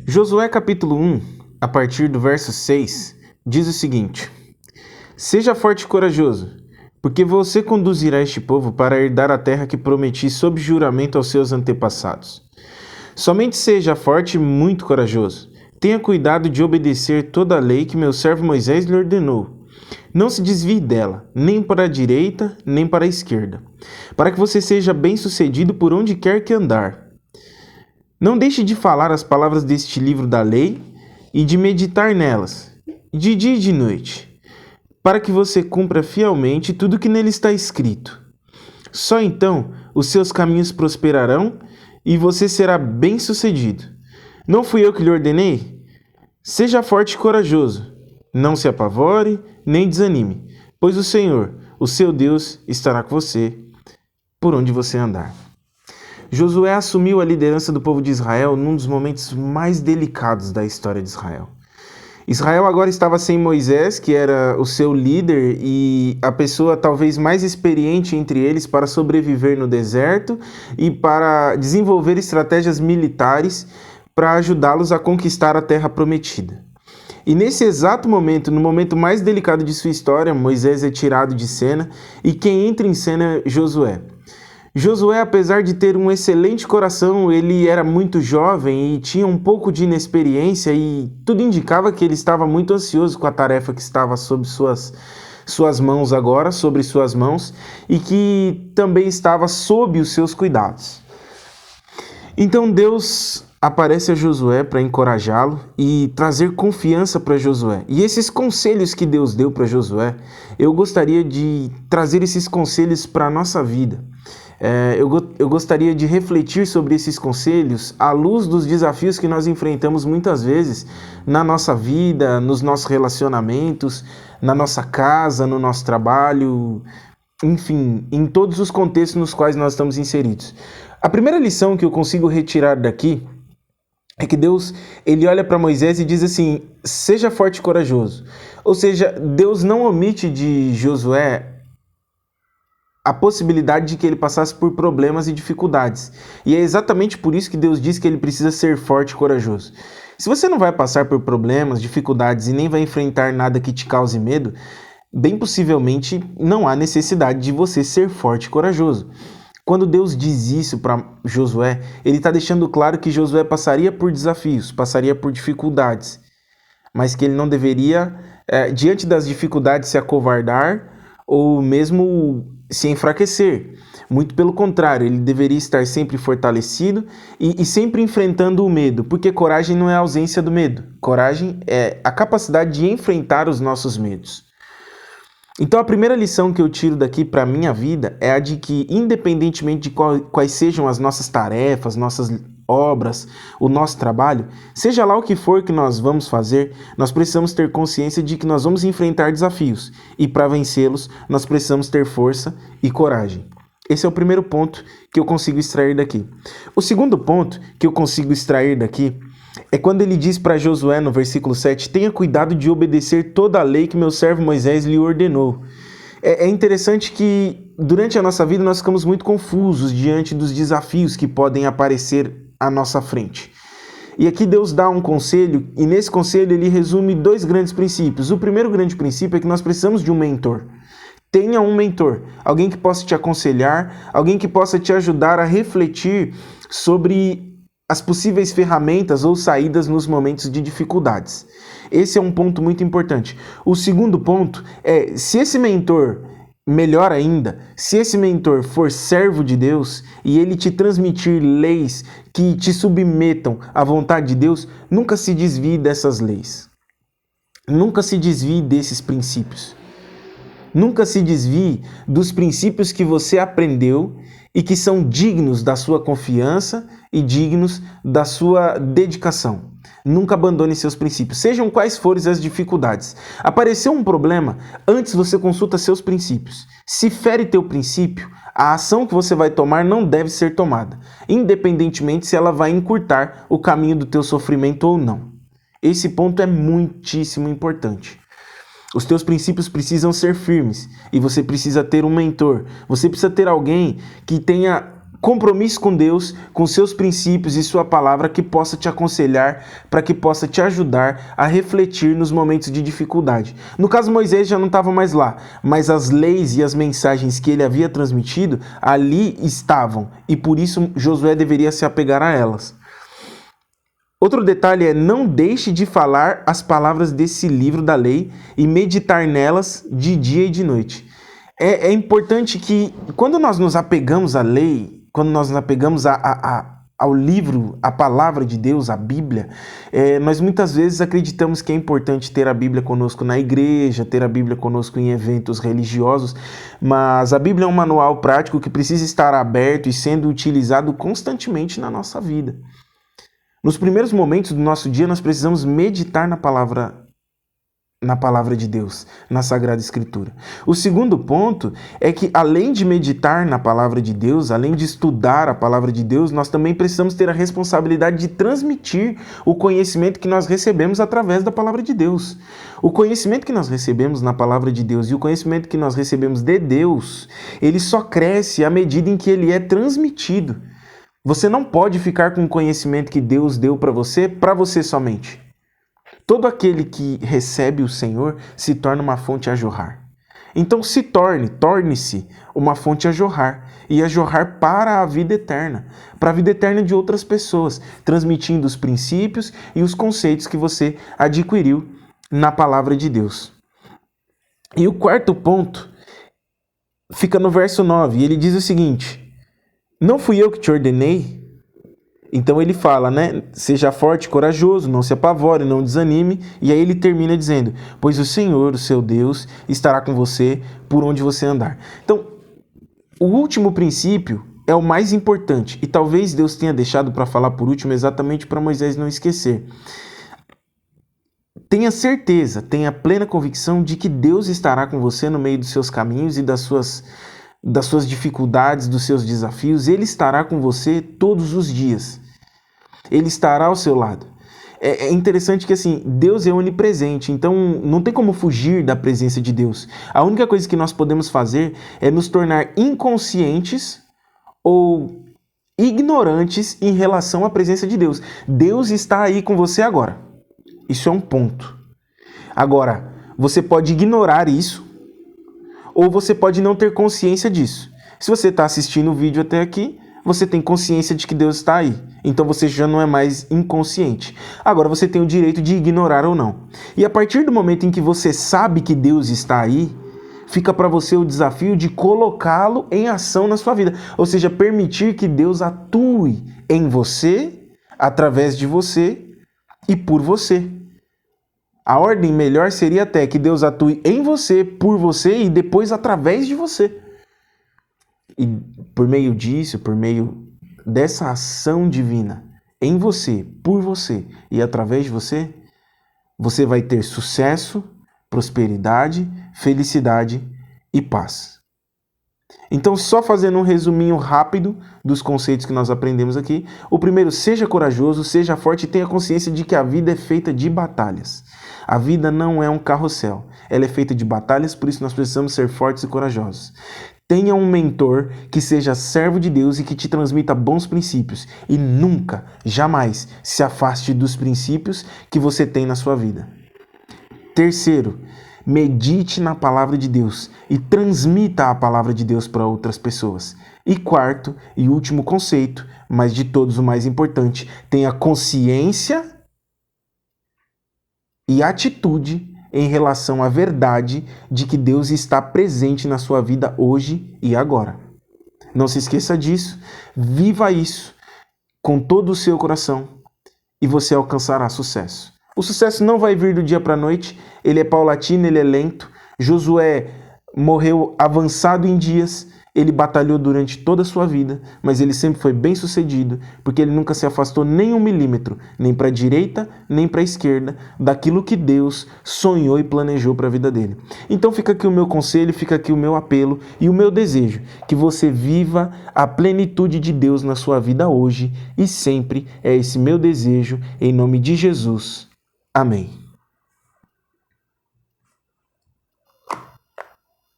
Josué capítulo 1, a partir do verso 6, diz o seguinte: Seja forte e corajoso, porque você conduzirá este povo para herdar a terra que prometi sob juramento aos seus antepassados. Somente seja forte e muito corajoso. Tenha cuidado de obedecer toda a lei que meu servo Moisés lhe ordenou. Não se desvie dela, nem para a direita, nem para a esquerda, para que você seja bem-sucedido por onde quer que andar. Não deixe de falar as palavras deste livro da lei e de meditar nelas, de dia e de noite, para que você cumpra fielmente tudo que nele está escrito. Só então os seus caminhos prosperarão e você será bem-sucedido. Não fui eu que lhe ordenei? Seja forte e corajoso. Não se apavore, nem desanime, pois o Senhor, o seu Deus, estará com você por onde você andar. Josué assumiu a liderança do povo de Israel num dos momentos mais delicados da história de Israel. Israel agora estava sem Moisés, que era o seu líder e a pessoa talvez mais experiente entre eles para sobreviver no deserto e para desenvolver estratégias militares para ajudá-los a conquistar a terra prometida. E nesse exato momento, no momento mais delicado de sua história, Moisés é tirado de cena e quem entra em cena é Josué. Josué, apesar de ter um excelente coração, ele era muito jovem e tinha um pouco de inexperiência e tudo indicava que ele estava muito ansioso com a tarefa que estava sob suas mãos agora, sobre suas mãos, e que também estava sob os seus cuidados. Então Deus aparece a Josué para encorajá-lo e trazer confiança para Josué. E esses conselhos que Deus deu para Josué, eu gostaria de trazer esses conselhos para a nossa vida. Eu gostaria de refletir sobre esses conselhos à luz dos desafios que nós enfrentamos muitas vezes na nossa vida, nos nossos relacionamentos, na nossa casa, no nosso trabalho, enfim, em todos os contextos nos quais nós estamos inseridos. A primeira lição que eu consigo retirar daqui é que Deus, ele olha para Moisés e diz assim: seja forte e corajoso. Ou seja, Deus não omite de Josué a possibilidade de que ele passasse por problemas e dificuldades. E é exatamente por isso que Deus diz que ele precisa ser forte e corajoso. Se você não vai passar por problemas, dificuldades e nem vai enfrentar nada que te cause medo, bem possivelmente não há necessidade de você ser forte e corajoso. Quando Deus diz isso para Josué, ele está deixando claro que Josué passaria por desafios, passaria por dificuldades, mas que ele não deveria, diante das dificuldades, se acovardar ou mesmo se enfraquecer. Muito pelo contrário, ele deveria estar sempre fortalecido e sempre enfrentando o medo, porque coragem não é a ausência do medo. Coragem é a capacidade de enfrentar os nossos medos. Então a primeira lição que eu tiro daqui para a minha vida é a de que, independentemente de quais sejam as nossas tarefas, nossas obras, o nosso trabalho, seja lá o que for que nós vamos fazer, nós precisamos ter consciência de que nós vamos enfrentar desafios e para vencê-los nós precisamos ter força e coragem. Esse é o primeiro ponto que eu consigo extrair daqui. O segundo ponto que eu consigo extrair daqui é quando ele diz para Josué no versículo 7, tenha cuidado de obedecer toda a lei que meu servo Moisés lhe ordenou. É interessante que durante a nossa vida nós ficamos muito confusos diante dos desafios que podem aparecer à nossa frente. E aqui Deus dá um conselho, e nesse conselho ele resume dois grandes princípios. O primeiro grande princípio é que nós precisamos de um mentor. Tenha um mentor, alguém que possa te aconselhar, alguém que possa te ajudar a refletir sobre as possíveis ferramentas ou saídas nos momentos de dificuldades. Esse é um ponto muito importante. O segundo ponto é, se esse mentor, melhor ainda, se esse mentor for servo de Deus e ele te transmitir leis que te submetam à vontade de Deus, nunca se desvie dessas leis. Nunca se desvie desses princípios. Nunca se desvie dos princípios que você aprendeu e que são dignos da sua confiança e dignos da sua dedicação. Nunca abandone seus princípios, sejam quais forem as dificuldades. Apareceu um problema, antes você consulta seus princípios. Se fere teu princípio, a ação que você vai tomar não deve ser tomada, independentemente se ela vai encurtar o caminho do teu sofrimento ou não. Esse ponto é muitíssimo importante. Os teus princípios precisam ser firmes e você precisa ter um mentor. Você precisa ter alguém que tenha compromisso com Deus, com seus princípios e sua palavra que possa te aconselhar, para que possa te ajudar a refletir nos momentos de dificuldade. No caso, Moisés já não estava mais lá, mas as leis e as mensagens que ele havia transmitido ali estavam, e por isso Josué deveria se apegar a elas. Outro detalhe é: não deixe de falar as palavras desse livro da lei e meditar nelas de dia e de noite. É importante que, quando nós nos apegamos à lei, quando nós nos apegamos ao livro, à palavra de Deus, à Bíblia, nós muitas vezes acreditamos que é importante ter a Bíblia conosco na igreja, ter a Bíblia conosco em eventos religiosos, mas a Bíblia é um manual prático que precisa estar aberto e sendo utilizado constantemente na nossa vida. Nos primeiros momentos do nosso dia, nós precisamos meditar na palavra de Deus, na Sagrada Escritura. O segundo ponto é que, além de meditar na palavra de Deus, além de estudar a palavra de Deus, nós também precisamos ter a responsabilidade de transmitir o conhecimento que nós recebemos através da palavra de Deus. O conhecimento que nós recebemos na palavra de Deus e o conhecimento que nós recebemos de Deus, ele só cresce à medida em que ele é transmitido. Você não pode ficar com o conhecimento que Deus deu para você somente. Todo aquele que recebe o Senhor se torna uma fonte a jorrar. Então torne-se uma fonte a jorrar, e a jorrar para a vida eterna, para a vida eterna de outras pessoas, transmitindo os princípios e os conceitos que você adquiriu na palavra de Deus. E o quarto ponto fica no verso 9, e ele diz o seguinte: não fui eu que te ordenei? Então ele fala, né? Seja forte e corajoso, não se apavore, não desanime. E aí ele termina dizendo: pois o Senhor, o seu Deus, estará com você por onde você andar. Então, o último princípio é o mais importante. E talvez Deus tenha deixado para falar por último exatamente para Moisés não esquecer. Tenha certeza, tenha plena convicção de que Deus estará com você no meio dos seus caminhos e das suas dificuldades, dos seus desafios. Ele estará com você todos os dias. Ele estará ao seu lado. É interessante que, assim, Deus é onipresente, então não tem como fugir da presença de Deus. A única coisa que nós podemos fazer é nos tornar inconscientes ou ignorantes em relação à presença de Deus. Deus está aí com você agora. Isso é um ponto. Agora, você pode ignorar isso, ou você pode não ter consciência disso. Se você está assistindo o vídeo até aqui, você tem consciência de que Deus está aí. Então você já não é mais inconsciente. Agora você tem o direito de ignorar ou não. E a partir do momento em que você sabe que Deus está aí, fica para você o desafio de colocá-lo em ação na sua vida. Ou seja, permitir que Deus atue em você, através de você e por você. A ordem melhor seria até que Deus atue em você, por você e depois através de você. E por meio disso, por meio dessa ação divina em você, por você e através de você, você vai ter sucesso, prosperidade, felicidade e paz. Então, só fazendo um resuminho rápido dos conceitos que nós aprendemos aqui. O primeiro: seja corajoso, seja forte e tenha consciência de que a vida é feita de batalhas. A vida não é um carrossel, ela é feita de batalhas, por isso nós precisamos ser fortes e corajosos. Tenha um mentor que seja servo de Deus e que te transmita bons princípios. E nunca, jamais se afaste dos princípios que você tem na sua vida. Terceiro, medite na palavra de Deus e transmita a palavra de Deus para outras pessoas. E quarto e último conceito, mas de todos o mais importante, tenha consciência e atitude em relação à verdade de que Deus está presente na sua vida hoje e agora. Não se esqueça disso, viva isso com todo o seu coração e você alcançará sucesso. O sucesso não vai vir do dia para a noite, ele é paulatino, ele é lento. Josué morreu avançado em dias, ele batalhou durante toda a sua vida, mas ele sempre foi bem sucedido, porque ele nunca se afastou nem 1 milímetro, nem para a direita, nem para a esquerda, daquilo que Deus sonhou e planejou para a vida dele. Então fica aqui o meu conselho, fica aqui o meu apelo e o meu desejo, que você viva a plenitude de Deus na sua vida hoje e sempre. É esse meu desejo, em nome de Jesus. Amém.